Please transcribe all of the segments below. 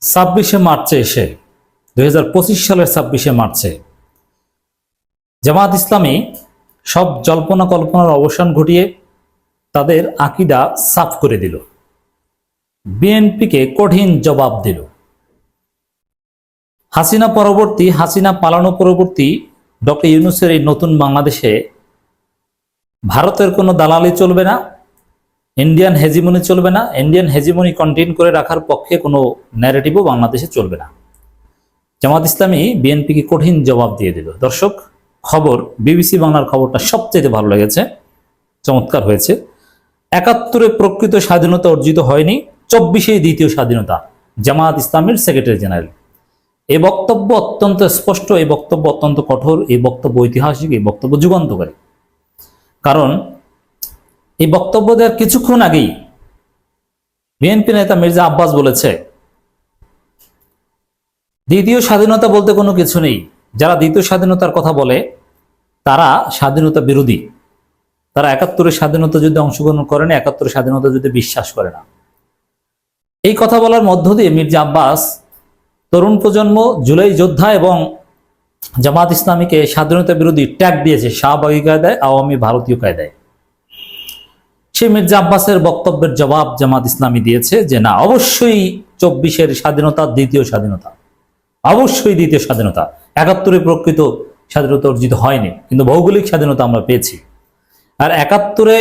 26শে মার্চে এসে 2025 সালের 26শে মার্চে জামায়াত ইসলামী সব জল্পনা কল্পনার অবসান ঘটিয়ে তাদের আকীদা সাফ করে দিল, বিএনপিকে কঠিন জবাব দিল। হাসিনা পালানো পরবর্তী ডক্টর ইউনূসের এই নতুন বাংলাদেশে ভারতের কোনো দালালি চলবে না, ইন্ডিয়ান হেজিমনি চলবে না, ইন্ডিয়ান হেজিমনি কন্টিনিউ করে রাখার পক্ষে কোনো ন্যারেটিভও বাংলাদেশে চলবে না। জামায়াত ইসলামী বিএনপিকে কঠিন জবাব দিয়ে দিল। দর্শক, খবর বিবিসি বাংলার খবরটা সবচেয়ে ভালো লেগেছে, চমৎকার হয়েছে। ৭১-এ প্রকৃত স্বাধীনতা অর্জিত হয়নি, ২৪-এই দ্বিতীয় স্বাধীনতা। জামায়াত ইসলামীর সেক্রেটারি জেনারেল এই বক্তব্য অত্যন্ত স্পষ্ট, এই বক্তব্য অত্যন্ত কঠোর, এই বক্তব্য ঐতিহাসিক, এই বক্তব্য যুগান্তকারী। কারণ এই বক্তব্য দেওয়ার কিছুক্ষণ আগেই বিএনপি নেতা মির্জা আব্বাস বলেছে দ্বিতীয় স্বাধীনতা বলতে কোনো কিছু নেই। যারা দ্বিতীয় স্বাধীনতার কথা বলে তারা স্বাধীনতা বিরোধী, তারা ৭১-এর স্বাধীনতা যুদ্ধে অংশগ্রহণ করে না, ৭১-এর স্বাধীনতা যুদ্ধে বিশ্বাস করে না। এই কথা বলার মধ্য দিয়ে মির্জা আব্বাস তরুণ প্রজন্ম, জুলাই যোদ্ধা এবং জামায়াত ইসলামীকে স্বাধীনতা বিরোধী ট্যাগ দিয়েছে শাহবাগী কায়দায়, আওয়ামী ভারতীয় কায়দায়। সেই মির্জা আব্বাসের বক্তব্যের জবাব জামায়াত ইসলামী দিয়েছে যে না, অবশ্যই ২৪-এর স্বাধীনতা দ্বিতীয় স্বাধীনতা, অবশ্যই দ্বিতীয় স্বাধীনতা। ৭১-এ প্রকৃত স্বাধীনতা অর্জিত হয়নি, কিন্তু ভৌগোলিক স্বাধীনতা আমরা পেয়েছি। আর ৭১-এ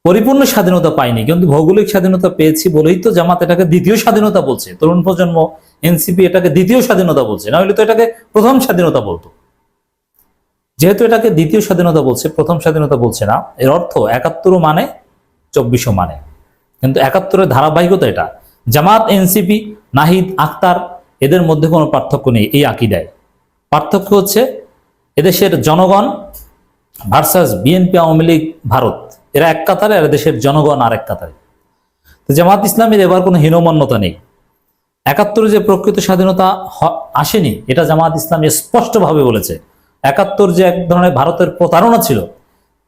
পরিপূর্ণ স্বাধীনতা পাইনি, কিন্তু ভৌগোলিক স্বাধীনতা পেয়েছি বলেই তো জামাত এটাকে দ্বিতীয় স্বাধীনতা বলছে। তরুণ প্রজন্ম, এনসিপি এটাকে দ্বিতীয় স্বাধীনতা বলছে, না হলে তো এটাকে প্রথম স্বাধীনতা বলতো। যেহেতু এটাকে দ্বিতীয় স্বাধীনতা বলছে, প্রথম স্বাধীনতা বলছে না, এর অর্থ ৭১-ও মানে ২৪-ও মানে। কিন্তু ৭১-এর ধারাবাহিকতা এটা। জামাত, এনসিপি, নাহিদ, আখতার এদের মধ্যে কোনো পার্থক্য নেই এই আকীদায়। পার্থক্য হচ্ছে এদেশের জনগণ ভার্সাস বিএনপি, আওয়ামী লীগ, ভারত, এরা এক কাতারে, আর দেশের জনগণ আর এক কাতারে। তো জামাত ইসলামের এবার কোনো হীনমন্যতা নেই। ৭১-এ যে প্রকৃত স্বাধীনতা আসেনি এটা জামাত ইসলামী স্পষ্টভাবে বলেছে। ৭১ যে এক ধরনের ভারতের প্রতারণা ছিল,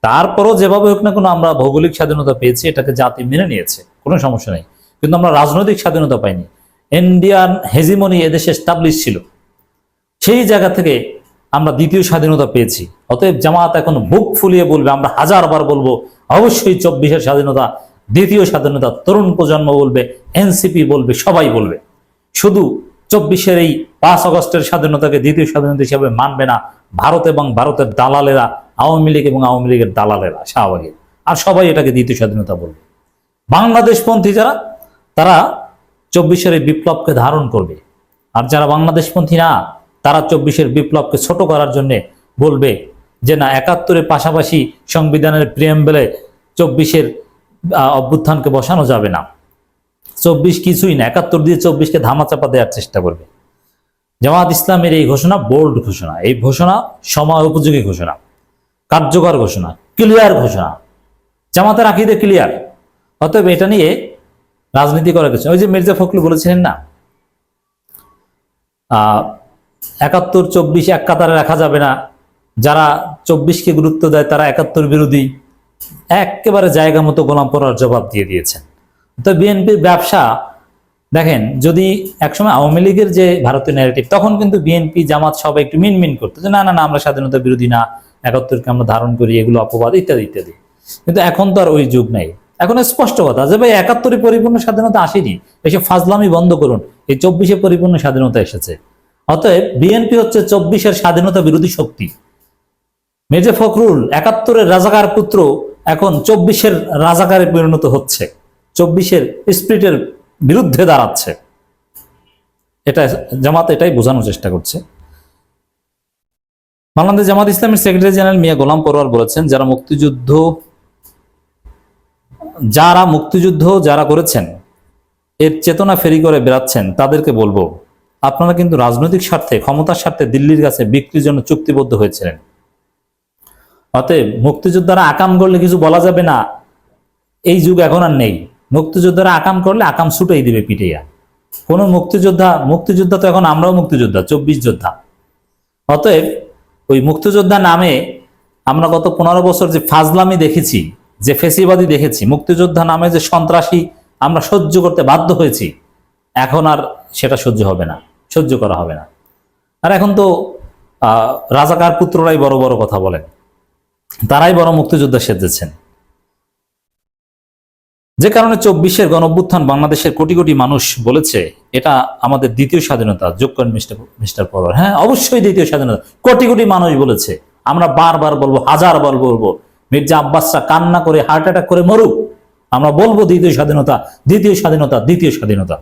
তারপরও যেভাবে হোক না কোনো আমরা ভৌগোলিক স্বাধীনতা পেয়েছি, এটাকে জাতি মেনে নিয়েছে, কোনো সমস্যা নেই। কিন্তু আমরা রাজনৈতিক স্বাধীনতা পাইনি। ইন্ডিয়ান হেজিমনি এদেশে এস্টাবলিশ ছিল, সেই জায়গা থেকে আমরা দ্বিতীয় স্বাধীনতা পেয়েছি। অতএব জামাত এখন বুক ফুলিয়ে বলবে, আমরা হাজারবার বলবো, অবশ্যই ২৪-এর স্বাধীনতা দ্বিতীয় স্বাধীনতা। তরুণ প্রজন্ম বলবে, এনসিপি বলবে, সবাই বলবে। শুধু ২৪-এর এই ৫ আগস্টের স্বাধীনতাকে দ্বিতীয় স্বাধীনতা হিসাবে মানবে না ভারত এবং ভারতের দালালেরা, আওয়ামী লীগ এবং আওয়ামী লীগের দালালেরা, শাহবাগী, আর সবাই এটাকে দ্বিতীয় স্বাধীনতা বলবে। বাংলাদেশপন্থী যারা, তারা ২৪-এর এই বিপ্লবকে ধারণ করবে। আর যারা বাংলাদেশপন্থী না, তারা ২৪-এর বিপ্লবকে ছোট করার জন্য বলবে যে না, ৭১-এর পাশাপাশি সংবিধানের প্রিয়াম্বলে ২৪-এর অভ্যুত্থানকে বসানো যাবে না। ২৪ কিছুই না, ৭১ দিয়ে ২৪-কে ধামাচাপা দেওয়ার চেষ্টা করবে। জামায়াত ইসলামের এই ঘোষণা বোল্ড ঘোষণা, এই ঘোষণা সময় উপযোগী ঘোষণা, কার্যকর ঘোষণা, ক্লিয়ার ঘোষণা। জামাতের আকীদা ক্লিয়ার। অতএব এটা নিয়ে রাজনীতি করার কিছু। ওই যে মির্জা ফখরুল বলেছিলেন না, ৭১, ২৪ এক কাতারে রাখা যাবে না, যারা ২৪-কে গুরুত্ব দেয় তারা ৭১ বিরোধী। একেবারে জায়গা মতো গোলাম পড়ার জবাব দিয়ে দিয়েছেন। তো বিএনপির ব্যবসা দেখেন, যদি একসময় আওয়ামী লীগের যে ভারতীয় ন্যারেটিভ, তখন কিন্তু বিএনপি, জামাত সবাই একটু মিনমিন করতো যে না না না, আমরা স্বাধীনতা বিরোধী না, ৭১-কে আমরা ধারণ করি, এগুলো অপবাদ ইত্যাদি ইত্যাদি। কিন্তু এখন তো আর ওই যুগ নেই। এখন স্পষ্ট কথা যে ভাই ৭১-এ পরিপূর্ণ স্বাধীনতা আসেনি, এসে ফাজলামি বন্ধ করুন, এই ২৪-এ পরিপূর্ণ স্বাধীনতা এসেছে। অতএব বিএনপি হচ্ছে ২৪-এর স্বাধীনতা বিরোধী শক্তি। মির্জা ফখরুল ৭১-এর রাজাকার পুত্র এখন ২৪-এর রাজাকারে পরিণত হচ্ছে, ২৪-এর স্পিরিটের বিরুদ্ধে দাঁড়াচ্ছে। এটা জামাত এটাই বোঝানোর চেষ্টা করছে। বাংলাদেশ জামাত ইসলামের সেক্রেটারি জেনারেল মিয়া গোলাম পরোয়ার বলেছেন, যারা করেছেন, এর চেতনা ফেরি করে বেড়াচ্ছেন, তাদেরকে বলবো, আপনারা কিন্তু রাজনৈতিক স্বার্থে, ক্ষমতার স্বার্থে দিল্লির কাছে বিক্রির জন্য চুক্তিবদ্ধ হয়েছিলেন। অতএব মুক্তিযোদ্ধারা আকাম করলে কিছু বলা যাবে না, এই যুগ এখন আর নেই। মুক্তিযোদ্ধারা আকাম করলে আকাম ছুটেই দিবে পিটিয়া। কোনো মুক্তিযোদ্ধা তো এখন আমরাও মুক্তিযোদ্ধা, ২৪ যোদ্ধা। অতএব ওই মুক্তিযোদ্ধা নামে আমরা গত ১৫ বছর যে ফাজলামি দেখেছি, যে ফেসিবাদী দেখেছি, মুক্তিযোদ্ধা নামে যে সন্ত্রাসী আমরা সহ্য করতে বাধ্য হয়েছি, এখন আর সেটা সহ্য হবে না, সহ্য করা হবে না। আর এখন তো রাজাকার পুত্ররাই বড় বড় কথা বলেন, তারাই বড় মুক্তিযোদ্ধা সেজেছেন। যে কারণে 24-এর গণঅভ্যুত্থান বাংলাদেশের কোটি কোটি মানুষ বলেছে এটা আমাদের দ্বিতীয় স্বাধীনতা। যোগ করেন মিস্টার পরোয়ার। হ্যাঁ, অবশ্যই দ্বিতীয় স্বাধীনতা। কোটি কোটি মানুষ বলেছে, আমরা বারবার বলবো, হাজারবার বলবো। মির্জা আব্বাসরা কান্না করে হার্ট অ্যাটাক করে মরুক, আমরা বলবো দ্বিতীয় স্বাধীনতা, দ্বিতীয় স্বাধীনতা, দ্বিতীয় স্বাধীনতা।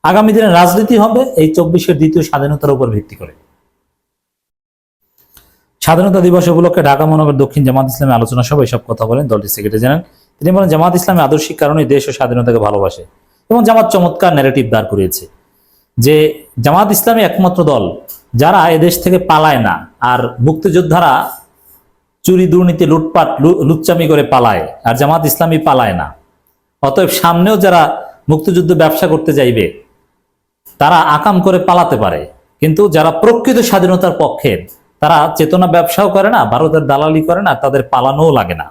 আগামী দিনে রাজনীতি হবে এই 24-এর দ্বিতীয় স্বাধীনতার উপর ভিত্তি করে। স্বাধীনতা দিবস উপলক্ষে ঢাকা মহানগর দক্ষিণ জামাত ইসলামী আলোচনা সভায় এসব কথা বলেন দলটির সেক্রেটারি জেনারেল। তিনি বলেন, জামাত ইসলামী আদর্শিক কারণে দেশ ও স্বাধীনতাকে ভালোবাসে এবং জামাত চমৎকার ন্যারেটিভ দাঁড় করিয়েছে যে জামাত ইসলামী একমাত্র দল যারা এদেশ থেকে পালায় না, আর মুক্তিযোদ্ধারা চুরি দুর্নীতি লুটপাট লুচ্চামি করে পালায়, আর জামাত ইসলামী পালায় না। অতএব সামনেও যারা মুক্তিযুদ্ধ ব্যবসা করতে যাইবে তারা আকাম করে পালাতে পারে, কিন্তু যারা প্রকৃত স্বাধীনতার পক্ষের তারা চেতনা ব্যবসাও করে না, ভারতের দালালি করে না, তাদের পালানোও লাগে না।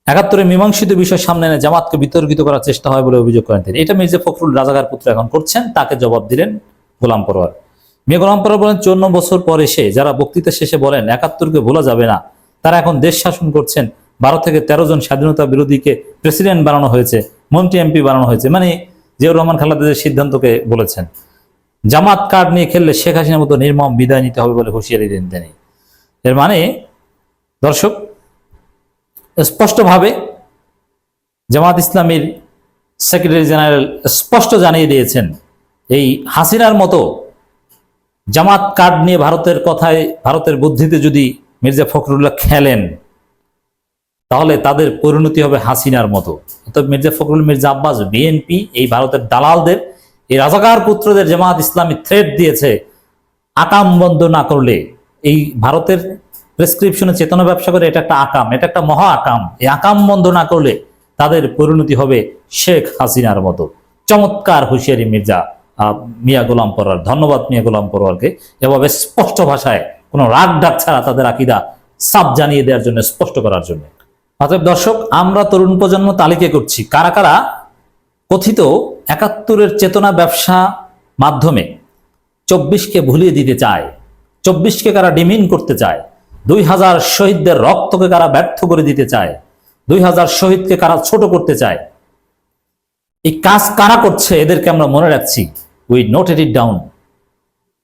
৭১-এ মীমাংসিত বিষয় সামনে এনে জামাতকে বিতর্কিত করার চেষ্টা হয় বলে অভিযোগ করেন তিনি। এটা মির্জা ফখরুল রাজাকার পুত্র এখন করছেন, তাকে জবাব দিলেন গোলাম পরোয়ার। মিয়া গোলাম পরোয়ার বলেন, 54 বছর পর এসে যারা বক্তৃতা শেষে বলেন ৭১-কে ভোলা যাবে না, তারা এখন দেশ শাসন করছেন। 12 থেকে 13 জন স্বাধীনতা বিরোধীকে প্রেসিডেন্ট বানানো হয়েছে, মন্ত্রী এমপি বানানো হয়েছে, মানে জিয়াউর রহমান খালেদাদের সিদ্ধান্তকে বলেছেন। জামাত কার্ড নিয়ে খেললে শেখ হাসিনার মতো নির্মম বিদায় নিতে হবে বলে হুঁশিয়ারি দেন তিনি। এর মানে দর্শক, স্পষ্টভাবে জামাত ইসলামীর সেক্রেটারি জেনারেল স্পষ্ট জানিয়ে দিয়েছেন, এই হাসিনার মতো জামাত কার্ড নিয়ে ভারতের কথায়, ভারতের বুদ্ধিতে যদি মির্জা ফখরুল্লাহ খেলেন তাহলে তাদের পরিণতি হবে হাসিনার মতো। অর্থাৎ মির্জা ফখরুল, মির্জা আব্বাস, বিএনপি, এই ভারতের দালালদের, এই রাজাকার পুত্রদের জামাত ইসলামী থ্রেট দিয়েছে, আকাম বন্ধ না করলে, এই ভারতের প্রেসক্রিপশনে চেতনা ব্যবসা করে এটা একটা আকাম, এটা একটা মহা আকাম, এই আকাম বন্ধ না করলে তাদের পরিণতি হবে শেখ হাসিনার মতো। চমৎকার হুঁশিয়ারি মিয়া গোলাম পরোয়ার। ধন্যবাদ মিয়া গোলাম পরোয়ারকে, এভাবে স্পষ্ট ভাষায় কোনো রাগ ডাক ছাড়া তাদের আকীদা সাফ জানিয়ে দেওয়ার জন্য, স্পষ্ট করার জন্য। অতএব দর্শক, আমরা তরুণ প্রজন্ম তালিকা করছি কারা কারা কথিত ৭১-এর চেতনা ব্যবসা মাধ্যমে 24-কে ভুলিয়ে দিতে চায়, 24-কে কারা ডিমিন করতে চায়, 2000 শহীদদের রক্তকে কারা ব্যর্থ করে দিতে চায়, 2000 শহীদকে কারা ছোট করতে চায়, এই কাজ কারা করছে এদেরকে আমরা মনে রাখছি। We noted it down.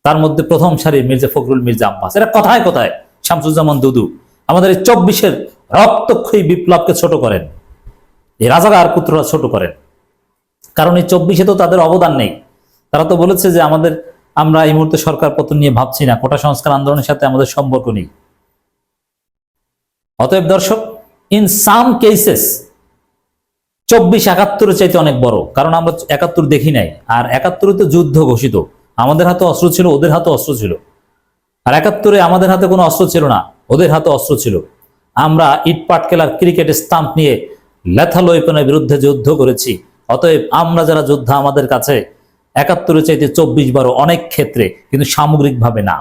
তার মধ্যে প্রথম সারি মির্জা ফখরুল, মির্জা আব্বাস, এরা কথায় কথায় শামসুজ্জামান দুদু আমাদের এই 24-এর রক্তক্ষয়ী বিপ্লবকে ছোট করেন, এই রাজাকার পুত্ররা ছোট করেন। কারণ এই 24-এ তো তাদের অবদান নেই। তারা তো বলেছে যে আমরা এই মুহূর্তে সরকার পতন নিয়ে ভাবছি না, কোটা সংস্কার আন্দোলনের সাথে আমাদের সম্পর্ক নেই। অতএব দর্শক, ইন সাম কেসেস 24 ৭১-এর চাইতে অনেক বড়, কারণ আমরা ৭১ দেখি নাই। আর ৭১-এ তো যুদ্ধ ঘোষিত, আমাদের হাতে অস্ত্র ছিল, ওদের হাতে অস্ত্র ছিল। আর ৭১-এ আমাদের হাতে কোনো অস্ত্র ছিল না, ওদের হাতে অস্ত্র ছিল। আমরা ইট পাটকেলার ক্রিকেট স্টাম্প নিয়ে লেথাল ওয়েপনের বিরুদ্ধে যুদ্ধ করেছি। অতএব আমরা যারা যোদ্ধা, আমাদের কাছে ৭১-এর চাইতে 24 বড় অনেক ক্ষেত্রে, কিন্তু সামগ্রিকভাবে না।